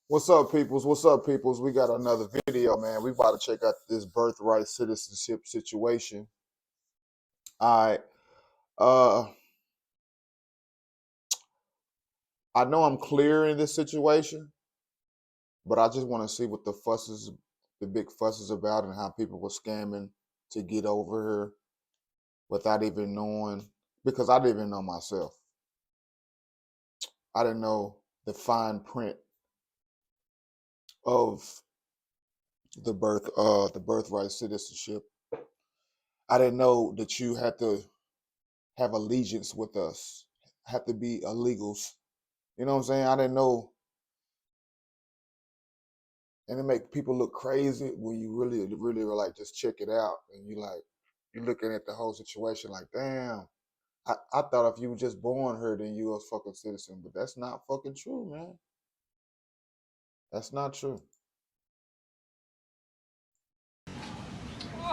What's up, peoples? What's up, peoples? We got another video, man. We about to check out this birthright citizenship situation. All right. Uh, I know I'm clear in this situation, but I just want to see what the big fuss is about, and how people were scamming to get over here without even knowing. Because I didn't even know myself. I didn't know the fine print of the birthright citizenship. I didn't know that you had to have allegiance with us, have to be illegals. You know what I'm saying? I didn't know, and it make people look crazy when you really were like, just check it out, and you're looking at the whole situation like, damn. I thought if you were just born here, then you was a fucking citizen, but that's not fucking true, man. That's not true.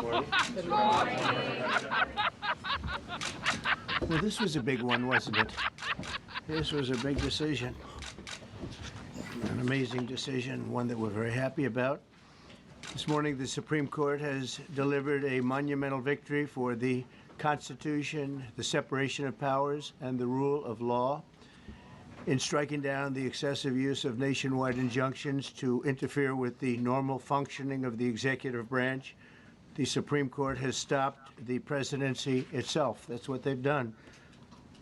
Well, this was a big one, wasn't it? This was a big decision. An amazing decision, one that we're very happy about. This morning, the Supreme Court has delivered a monumental victory for the Constitution, the separation of powers, and the rule of law in striking down the excessive use of nationwide injunctions to interfere with the normal functioning of the executive branch. The Supreme Court has stopped the presidency itself. That's what they've done.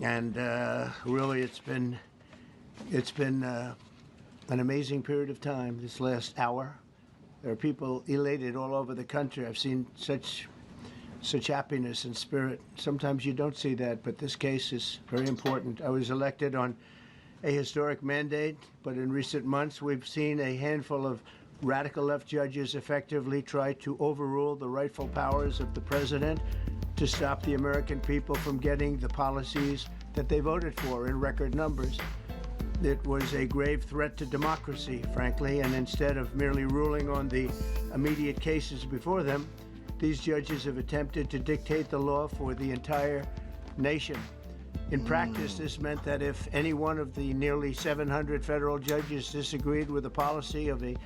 And really, it's been an amazing period of time this last hour. There are people elated all over the country. I've seen such happiness and spirit. Sometimes you don't see that, but this case is very important. I was elected on a historic mandate, but in recent months we've seen a handful of radical left judges effectively try to overrule the rightful powers of the president to stop the American people from getting the policies that they voted for in record numbers. It was a grave threat to democracy, frankly, and instead of merely ruling on the immediate cases before them, these judges have attempted to dictate the law for the entire nation. In practice, this meant that if any one of the nearly 700 federal judges disagreed with the policy of a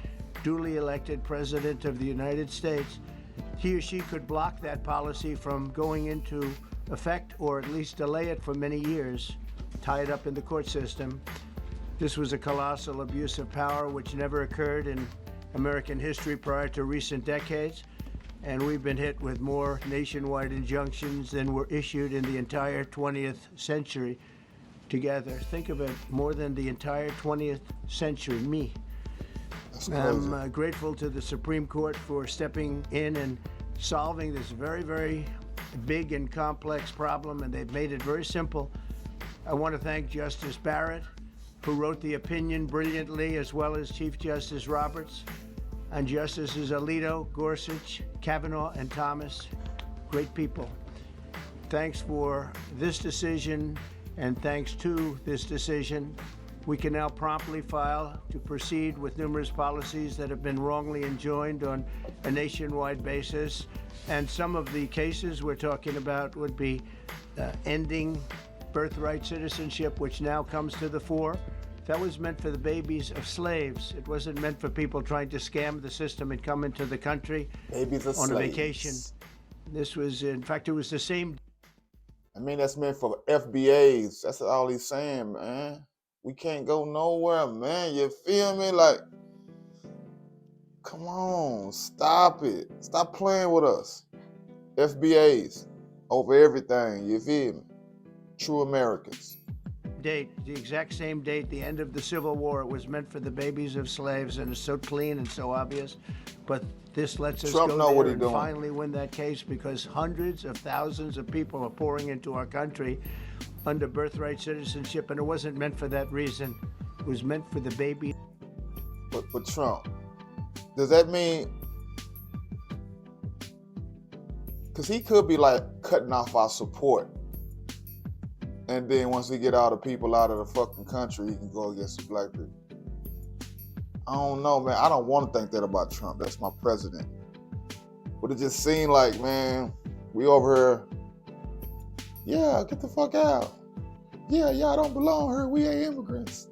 duly elected president of the United States, he or she could block that policy from going into effect, or at least delay it for many years, tie it up in the court system. This was a colossal abuse of power which never occurred in American history prior to recent decades, and we've been hit with more nationwide injunctions than were issued in the entire 20th century together. Think of it, more than the entire 20th century. I'm grateful to the Supreme Court for stepping in and solving this very, very big and complex problem, and they've made it very simple. I want to thank Justice Barrett, who wrote the opinion brilliantly, as well as Chief Justice Roberts, and Justices Alito, Gorsuch, Kavanaugh, and Thomas. Great people. Thanks for this decision, and thanks to this decision, we can now promptly file to proceed with numerous policies that have been wrongly enjoined on a nationwide basis. And some of the cases we're talking about would be ending birthright citizenship, which now comes to the fore. That was meant for the babies of slaves. It wasn't meant for people trying to scam the system and come into the country on a vacation. This was, in fact, it was the same. I mean, that's meant for FBAs. That's all he's saying, man. We can't go nowhere, man. You feel me? Like, come on, stop it. Stop playing with us. FBAs over everything, you feel me? True Americans. Date, the exact same date, the end of the Civil War. It was meant for the babies of slaves, and it's so clean and so obvious. But this lets us Trump go know what there he's and doing. finally win that case, because hundreds of thousands of people are pouring into our country under birthright citizenship, and it wasn't meant for that reason. It was meant for the baby. But Trump, does that mean, because he could be like cutting off our support, and then once he get all the people out of the fucking country, he can go against the black people. I don't know, man. I don't want to think that about Trump. That's my president. But it just seemed like, man, we over here, yeah, get the fuck out. Yeah, y'all don't belong here. We ain't immigrants.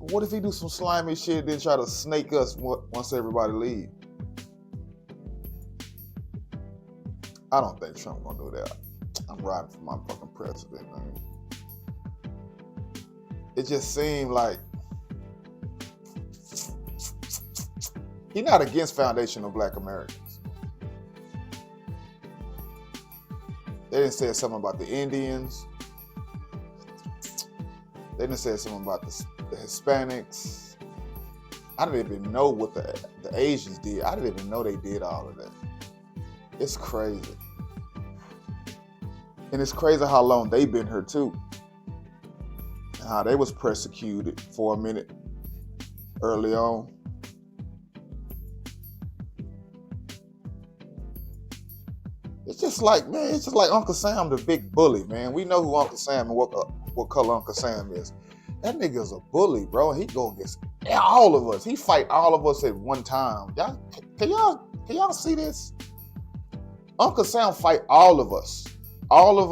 What if he do some slimy shit then try to snake us once everybody leave? I don't think Trump gonna do that. I'm riding for my fucking president, man. It just seemed like he's not against foundational Black Americans. They didn't say something about the Indians. They didn't say something about the Hispanics. I didn't even know what the Asians did. I didn't even know they did all of that. It's crazy. And it's crazy how long they've been here too. And how they was persecuted for a minute early on. It's just like, man, it's just like Uncle Sam, the big bully, man. We know who Uncle Sam and what color Uncle Sam is. That nigga's a bully, bro. He go against all of us. He fight all of us at one time. Can y'all see this? Uncle Sam fight all of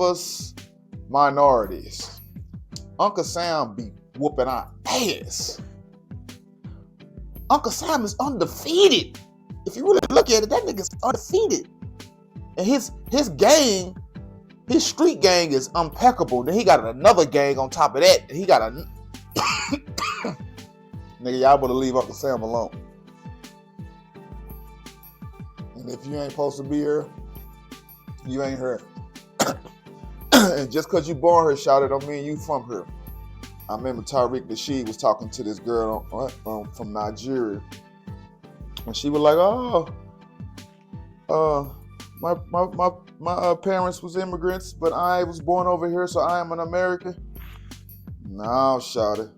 us minorities. Uncle Sam be whooping our ass. Uncle Sam is undefeated. If you really look at it, that nigga's undefeated. And his gang, his street gang is impeccable. Then he got another gang on top of that. And he got a nigga, y'all better leave Uncle Sam alone. And if you ain't supposed to be here, you ain't here. And just because you born here, shout it, don't mean you from here. I remember Tariq Nasheed was talking to this girl from Nigeria. And she was like, my parents was immigrants, but I was born over here, so I am an American. No, shout it.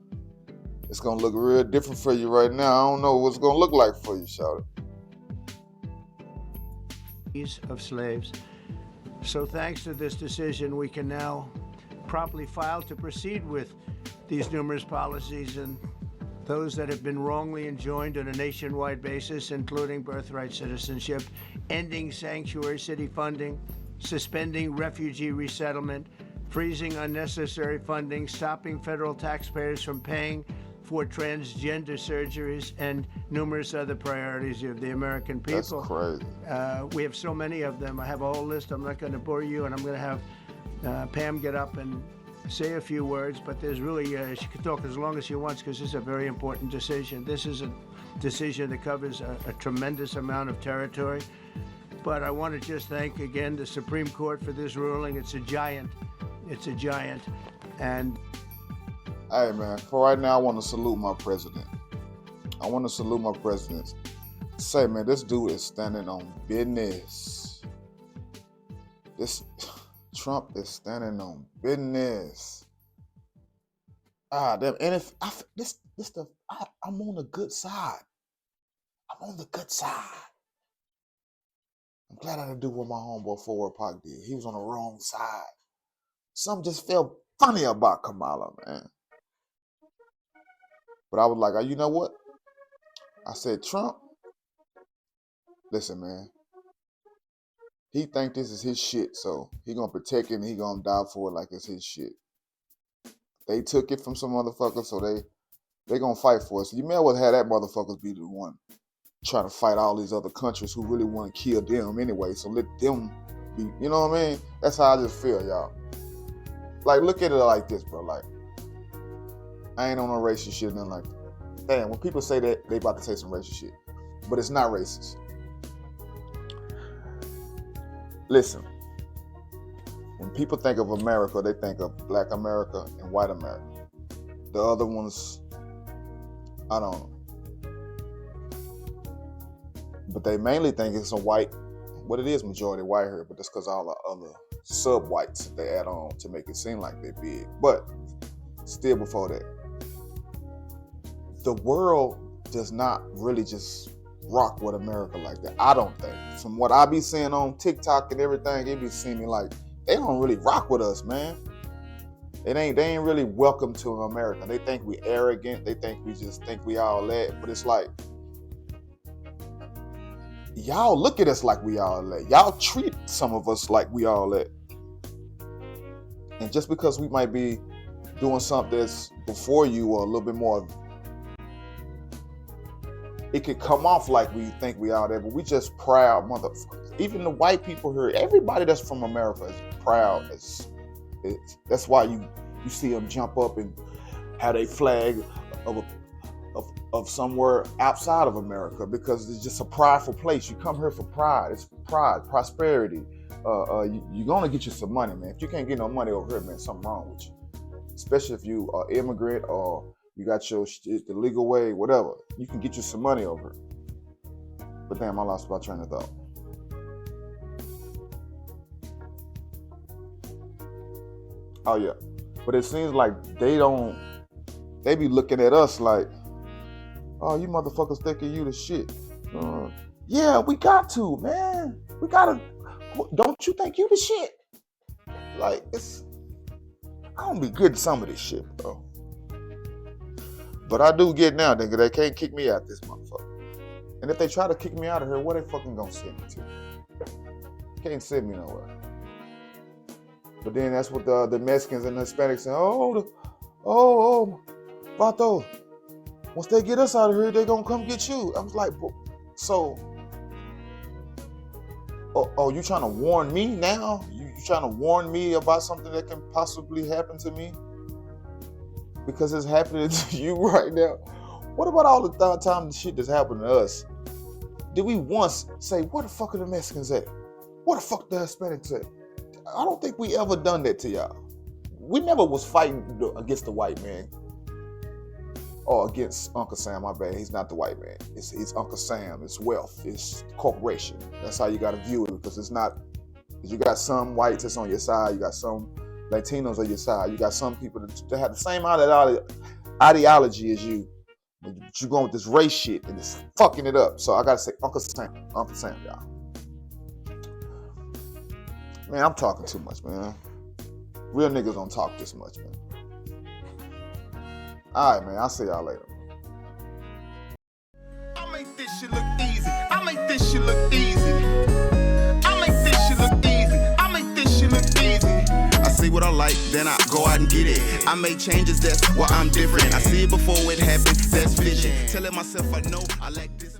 It's gonna look real different for you right now. I don't know what it's gonna look like for you, shout it. Of slaves. So thanks to this decision, we can now properly file to proceed with these numerous policies and those that have been wrongly enjoined on a nationwide basis, including birthright citizenship, ending sanctuary city funding, suspending refugee resettlement, freezing unnecessary funding, stopping federal taxpayers from paying for transgender surgeries, and numerous other priorities of the American people. That's crazy. We have so many of them. I have a whole list. I'm not going to bore you, and I'm going to have Pam get up and say a few words, but there's really, she can talk as long as she wants because this is a very important decision. This is a decision that covers a tremendous amount of territory. But I want to just thank again the Supreme Court for this ruling. It's a giant. It's a giant. And hey man, for right now I want to salute my president. I want to salute my president. Say man, this dude is standing on business. This Trump is standing on business. Damn. And if this stuff, I'm on the good side. I'm on the good side. I'm glad I didn't do what my homeboy Forward Park did. He was on the wrong side. Something just felt funny about Kamala, man. But I was like, you know what? I said, Trump, listen, man. He think this is his shit, so he gonna protect it and he gonna die for it like it's his shit. They took it from some motherfuckers, so they gonna fight for it. So you may as well have that motherfuckers be the one trying to fight all these other countries who really want to kill them anyway. So let them be, you know what I mean? That's how I just feel, y'all. Like, look at it like this, bro. Like, I ain't on no racist shit, nothing like that. Damn, when people say that, they about to say some racist shit. But it's not racist. Listen, when people think of America, they think of Black America and white America. The other ones, I don't know. But they mainly think it's a white, what it is majority white here, but that's because all the other sub-whites they add on to make it seem like they're big. But still before that, the world does not really just rock with America like that. I don't think. From what I be seeing on TikTok and everything, it be seeming like they don't really rock with us, man. They ain't really welcome to America. They think we arrogant. They think we just think we all that. But it's like, y'all look at us like we all that. Y'all treat some of us like we all that. And just because we might be doing something that's before you or a little bit more it could come off like we think we out there, but we just proud motherfuckers. Even the white people here, everybody that's from America is proud. That's why you see them jump up and have a flag of somewhere outside of America, because it's just a prideful place. You come here for pride. It's pride, prosperity. You're gonna get you some money, man. If you can't get no money over here, man, something wrong with you. Especially if you are immigrant or you got your shit the legal way, whatever. You can get you some money over here. But damn, I lost my train of thought. Oh yeah, but it seems like they be looking at us like, oh, you motherfuckers thinking you the shit. Yeah, we got to, man. We gotta, don't you think you the shit? Like, I don't be getting some of this shit, bro. But I do get now, nigga. They can't kick me out this motherfucker. And if they try to kick me out of here, where they fucking gonna send me to? Can't send me nowhere. But then that's what the Mexicans and the Hispanics say, oh, Vato, once they get us out of here, they gonna come get you. I was like, so, you trying to warn me now? You trying to warn me about something that can possibly happen to me? Because it's happening to you right now. What about all the time the shit that's happening to us? Did we once say, where the fuck are the Mexicans at? Where the fuck the Hispanics at? I don't think we ever done that to y'all. We never was fighting against the white man. Or against Uncle Sam, my bad. He's not the white man. It's Uncle Sam. It's wealth. It's corporation. That's how you got to view it, because it's not, because you got some whites that's on your side. You got some Latinos on your side. You got some people that have the same ideology as you. But you going with this race shit and it's fucking it up. So I got to say Uncle Sam, y'all. Man, I'm talking too much, man. Real niggas don't talk this much, man. All right, man. I'll see y'all later. I make this shit look easy. I make this shit look easy. I make this shit look easy. I make this shit look easy. I see what I like, then I go out and get it. I make changes, that's why I'm different. I see it before it happens, that's vision. Telling myself I know I like this.